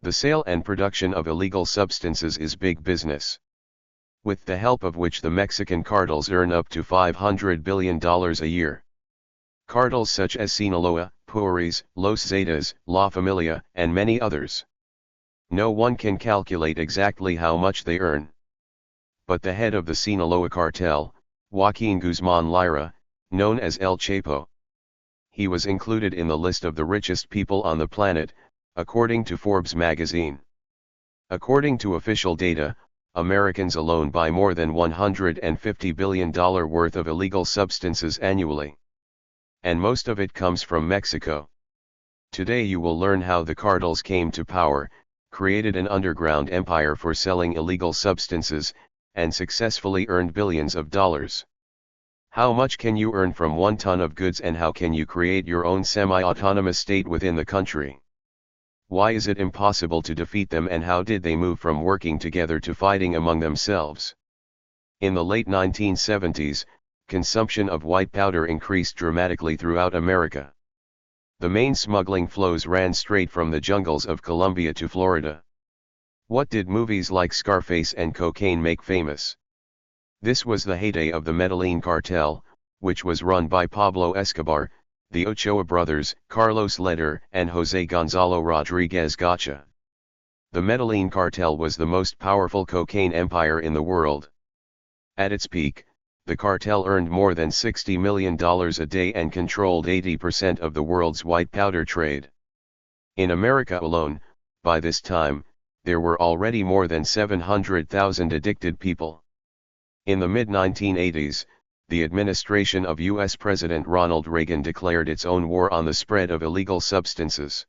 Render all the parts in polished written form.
The sale and production of illegal substances is big business, with the help of which the Mexican cartels earn up to $500 billion a year. Cartels such as Sinaloa, Puris, Los Zetas, La Familia, and many others. No one can calculate exactly how much they earn. But the head of the Sinaloa cartel, Joaquin Guzman Lira, known as El Chapo. He was included in the list of the richest people on the planet, according to Forbes magazine. According to official data, Americans alone buy more than $150 billion worth of illegal substances annually. And most of it comes from Mexico. Today you will learn how the cartels came to power, created an underground empire for selling illegal substances, and successfully earned billions of dollars. How much can you earn from 1 ton of goods, and how can you create your own semi-autonomous state within the country? Why is it impossible to defeat them, and how did they move from working together to fighting among themselves? In the late 1970s, consumption of white powder increased dramatically throughout America. The main smuggling flows ran straight from the jungles of Colombia to Florida. What did movies like Scarface and Cocaine make famous? This was the heyday of the Medellin cartel, which was run by Pablo Escobar, the Ochoa brothers, Carlos Leder, and Jose Gonzalo Rodriguez Gacha. The Medellin cartel was the most powerful cocaine empire in the world. At its peak, the cartel earned more than $60 million a day and controlled 80% of the world's white powder trade. In America alone, by this time, there were already more than 700,000 addicted people. In the mid-1980s, the administration of U.S. President Ronald Reagan declared its own war on the spread of illegal substances.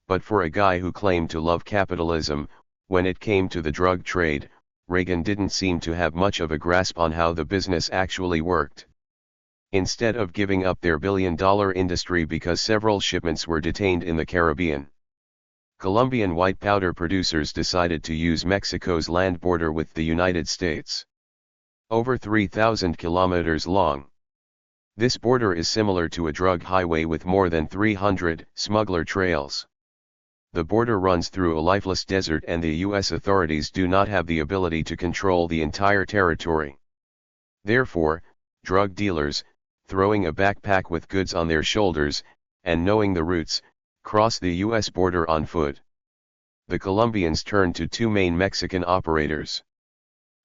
But for a guy who claimed to love capitalism, when it came to the drug trade, Reagan didn't seem to have much of a grasp on how the business actually worked. Instead of giving up their billion-dollar industry because several shipments were detained in the Caribbean, Colombian white powder producers decided to use Mexico's land border with the United States. Over 3,000 kilometers long. This border is similar to a drug highway with more than 300 smuggler trails. The border runs through a lifeless desert, and the U.S. authorities do not have the ability to control the entire territory. Therefore, drug dealers, throwing a backpack with goods on their shoulders, and knowing the routes, cross the U.S. border on foot. The Colombians turned to 2 main Mexican operators.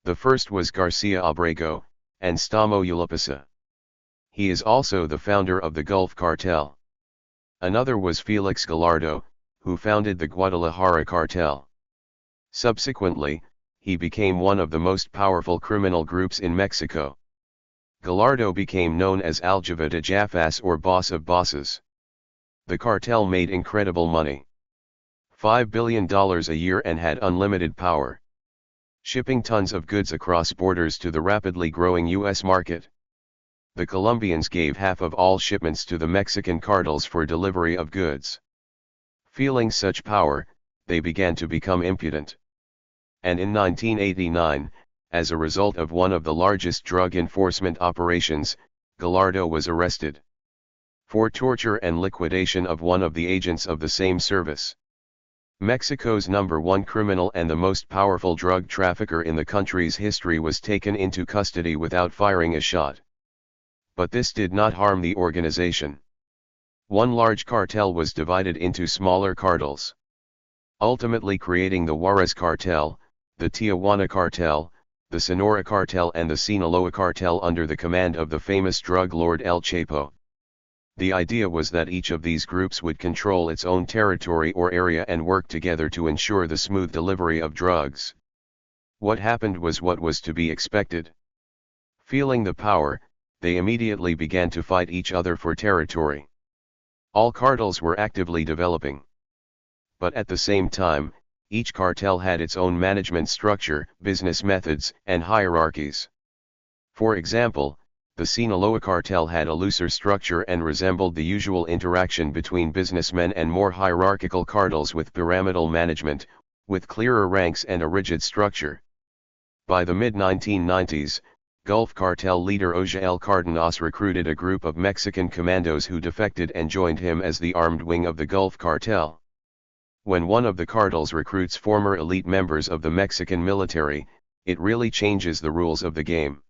The first was Garcia Abrego, and Stamo Ulipasa. He is also the founder of the Gulf Cartel. Another was Felix Gallardo, who founded the Guadalajara Cartel. Subsequently, he became one of the most powerful criminal groups in Mexico. Gallardo became known as Aljava de Jafas, or Boss of Bosses. The cartel made incredible money. $5 billion a year, and had unlimited power, shipping tons of goods across borders to the rapidly growing U.S. market. The Colombians gave half of all shipments to the Mexican cartels for delivery of goods. Feeling such power, they began to become impudent. And in 1989, as a result of one of the largest drug enforcement operations, Gallardo was arrested for torture and liquidation of one of the agents of the same service. Mexico's #1 criminal and the most powerful drug trafficker in the country's history was taken into custody without firing a shot. But this did not harm the organization. One large cartel was divided into smaller cartels, ultimately creating the Juarez Cartel, the Tijuana Cartel, the Sonora Cartel, and the Sinaloa Cartel under the command of the famous drug lord El Chapo. The idea was that each of these groups would control its own territory or area and work together to ensure the smooth delivery of drugs. What happened was what was to be expected. Feeling the power, they immediately began to fight each other for territory. All cartels were actively developing. But at the same time, each cartel had its own management structure, business methods, and hierarchies. For example, the Sinaloa cartel had a looser structure and resembled the usual interaction between businessmen and more hierarchical cartels with pyramidal management, with clearer ranks and a rigid structure. By the mid-1990s, Gulf Cartel leader Ojael Cardenas recruited a group of Mexican commandos who defected and joined him as the armed wing of the Gulf Cartel. When one of the cartels recruits former elite members of the Mexican military, it really changes the rules of the game.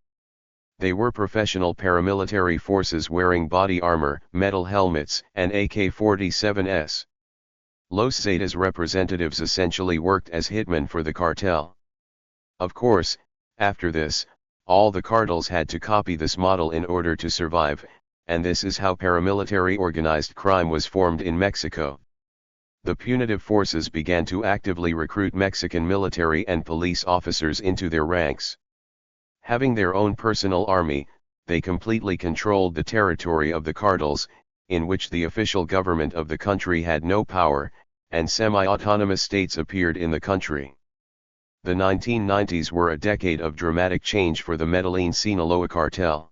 They were professional paramilitary forces wearing body armor, metal helmets, and AK-47s. Los Zetas representatives essentially worked as hitmen for the cartel. Of course, after this, all the cartels had to copy this model in order to survive, and this is how paramilitary organized crime was formed in Mexico. The punitive forces began to actively recruit Mexican military and police officers into their ranks. Having their own personal army, they completely controlled the territory of the cartels, in which the official government of the country had no power, and semi-autonomous states appeared in the country. The 1990s were a decade of dramatic change for the Medellin-Sinaloa cartel.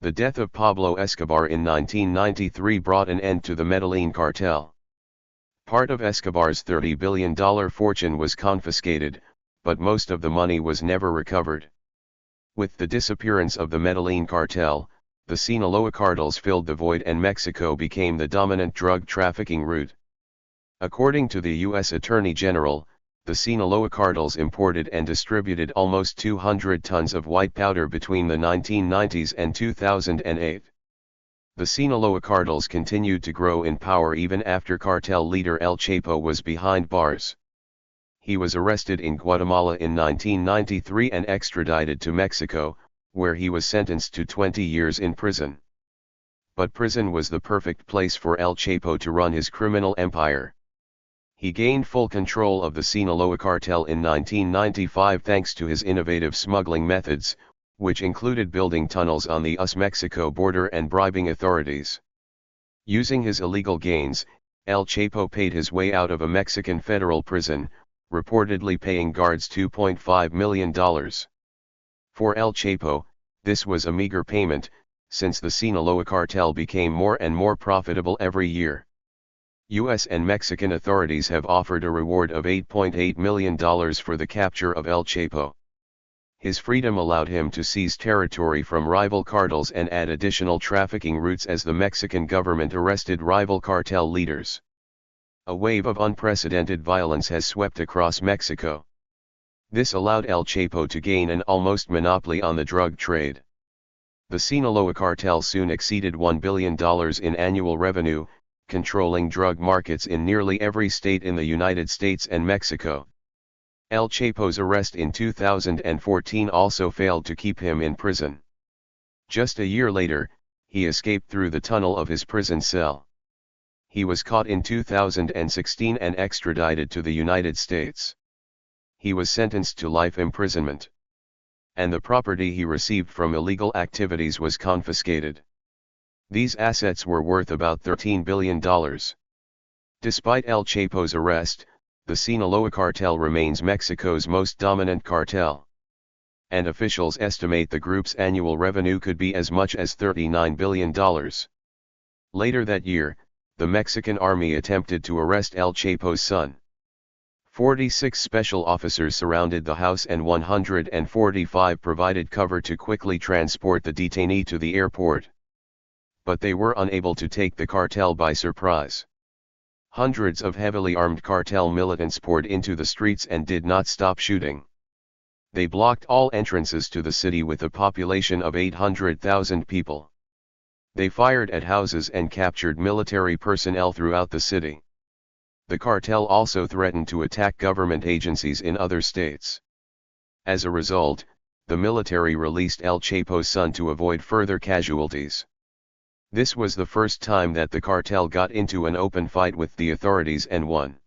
The death of Pablo Escobar in 1993 brought an end to the Medellin cartel. Part of Escobar's $30 billion fortune was confiscated, but most of the money was never recovered. With the disappearance of the Medellin cartel, the Sinaloa cartels filled the void and Mexico became the dominant drug trafficking route. According to the U.S. Attorney General, the Sinaloa cartels imported and distributed almost 200 tons of white powder between the 1990s and 2008. The Sinaloa cartels continued to grow in power even after cartel leader El Chapo was behind bars. He was arrested in Guatemala in 1993 and extradited to Mexico, where he was sentenced to 20 years in prison. But prison was the perfect place for El Chapo to run his criminal empire. He gained full control of the Sinaloa cartel in 1995 thanks to his innovative smuggling methods, which included building tunnels on the US-Mexico border and bribing authorities. Using his illegal gains, El Chapo paid his way out of a Mexican federal prison, reportedly paying guards $2.5 million. For El Chapo, this was a meager payment, since the Sinaloa cartel became more and more profitable every year. U.S. and Mexican authorities have offered a reward of $8.8 million for the capture of El Chapo. His freedom allowed him to seize territory from rival cartels and add additional trafficking routes as the Mexican government arrested rival cartel leaders. A wave of unprecedented violence has swept across Mexico. This allowed El Chapo to gain an almost monopoly on the drug trade. The Sinaloa cartel soon exceeded $1 billion in annual revenue, controlling drug markets in nearly every state in the United States and Mexico. El Chapo's arrest in 2014 also failed to keep him in prison. Just a year later, he escaped through the tunnel of his prison cell. He was caught in 2016 and extradited to the United States. He was sentenced to life imprisonment. And the property he received from illegal activities was confiscated. These assets were worth about $13 billion. Despite El Chapo's arrest, the Sinaloa cartel remains Mexico's most dominant cartel. And officials estimate the group's annual revenue could be as much as $39 billion. Later that year, the Mexican army attempted to arrest El Chapo's son. 46 special officers surrounded the house and 145 provided cover to quickly transport the detainee to the airport. But they were unable to take the cartel by surprise. Hundreds of heavily armed cartel militants poured into the streets and did not stop shooting. They blocked all entrances to the city with a population of 800,000 people. They fired at houses and captured military personnel throughout the city. The cartel also threatened to attack government agencies in other states. As a result, the military released El Chapo's son to avoid further casualties. This was the first time that the cartel got into an open fight with the authorities and won.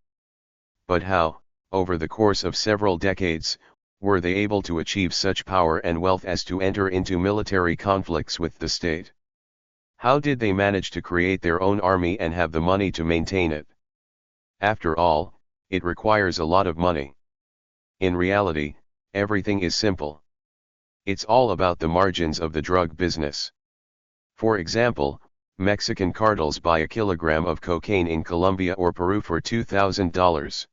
But how, over the course of several decades, were they able to achieve such power and wealth as to enter into military conflicts with the state? How did they manage to create their own army and have the money to maintain it? After all, it requires a lot of money. In reality, everything is simple. It's all about the margins of the drug business. For example, Mexican cartels buy a kilogram of cocaine in Colombia or Peru for $2,000.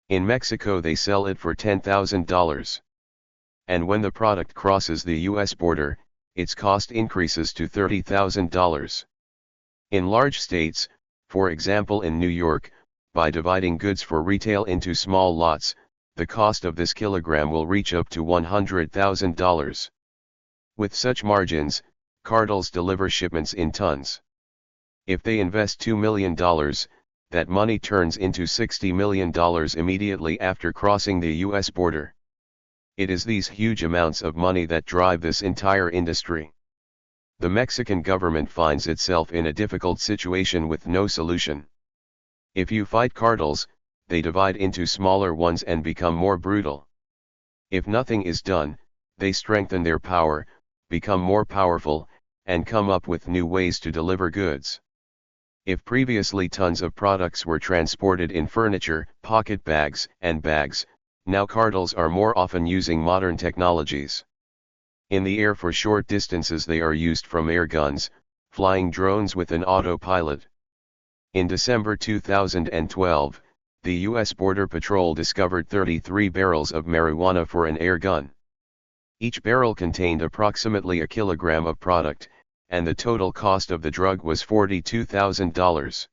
In Mexico they sell it for $10,000. And when the product crosses the U.S. border, its cost increases to $30,000. In large states, for example in New York, by dividing goods for retail into small lots, the cost of this kilogram will reach up to $100,000. With such margins, cartels deliver shipments in tons. If they invest $2 million, that money turns into $60 million immediately after crossing the US border. It is these huge amounts of money that drive this entire industry. The Mexican government finds itself in a difficult situation with no solution. If you fight cartels, they divide into smaller ones and become more brutal. If nothing is done, they strengthen their power, become more powerful, and come up with new ways to deliver goods. If previously tons of products were transported in furniture, pocket bags, and bags, now cartels are more often using modern technologies. In the air for short distances they are used from air guns, flying drones with an autopilot. In December 2012, the U.S. Border Patrol discovered 33 barrels of marijuana for an air gun. Each barrel contained approximately a kilogram of product, and the total cost of the drug was $42,000.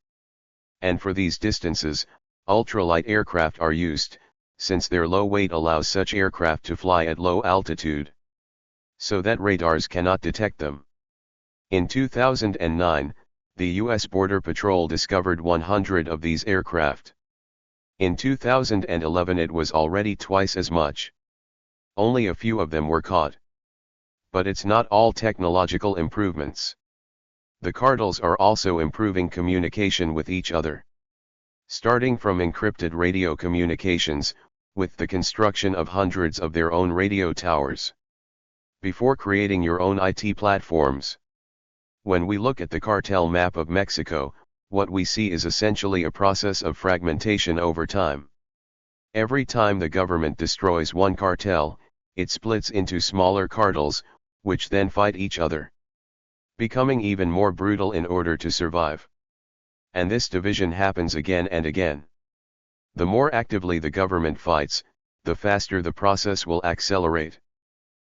And for these distances, ultralight aircraft are used, since their low weight allows such aircraft to fly at low altitude, so that radars cannot detect them. In 2009, the U.S. Border Patrol discovered 100 of these aircraft. In 2011 it was already twice as much. Only a few of them were caught. But it's not all technological improvements. The cartels are also improving communication with each other. Starting from encrypted radio communications, with the construction of hundreds of their own radio towers. Before creating your own IT platforms. When we look at the cartel map of Mexico, what we see is essentially a process of fragmentation over time. Every time the government destroys one cartel, it splits into smaller cartels, which then fight each other, becoming even more brutal in order to survive. And this division happens again and again. The more actively the government fights, the faster the process will accelerate.